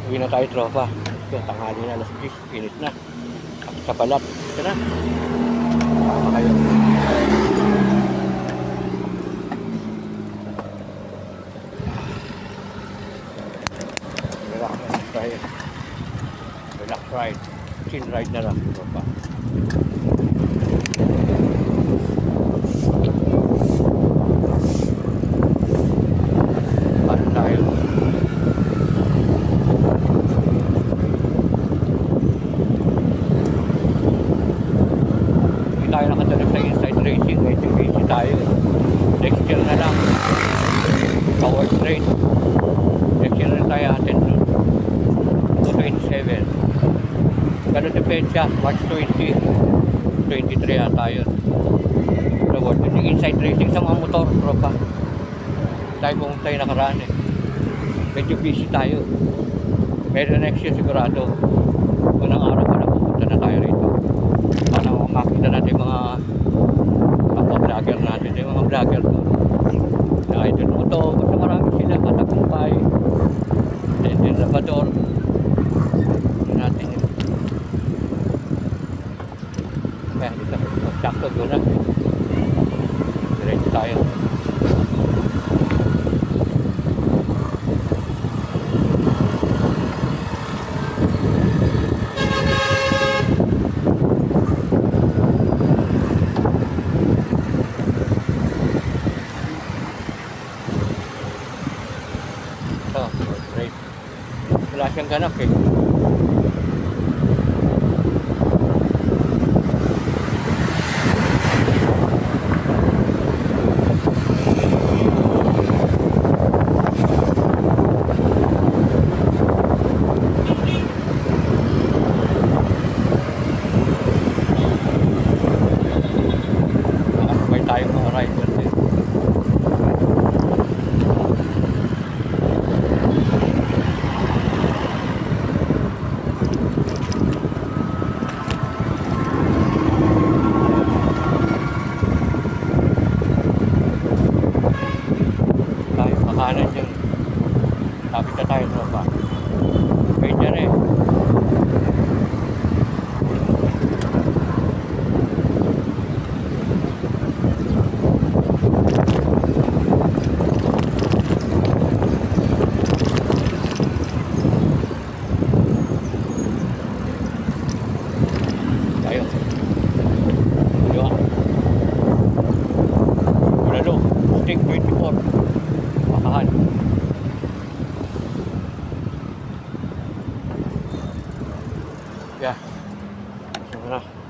Uwi na tayo, tropa. Ito, tanghali na, alas 10. Init na. Sa balat. Ito na. Tama kayo. Relax tayo. Relax ride. Chill ride na lang, tropa. Paano tayo? Hindi tayo nakatulog sa inside racing. Medyo busy tayo. Next year na lang. Power train. Next year na tayo atin nun. 27. Ganun depensa. March 20. 23 ata yun. So, yung inside racing sa mga motor, tropa. Tayo pumunta yung nakaraan eh. Medyo busy tayo. Pero next year sigurado. Unang araw ko na pupunta na tayo rito. Para makita natin mga vlogger natin. Yung mga vlogger to. Na idol mo to. Basta marami sila katagumpay. Then Labrador. Yun natin yun. Kaya dito. Sakto doon na. Diretso tayo. Right. Wala siyang ganap eh. May tayong mga riders eh. Kanan yun. Tapit na tayo, tropa. Wait dyan eh. Tayo. Dua. Bulalo. Sting 24. Makahan. Yeah. So na.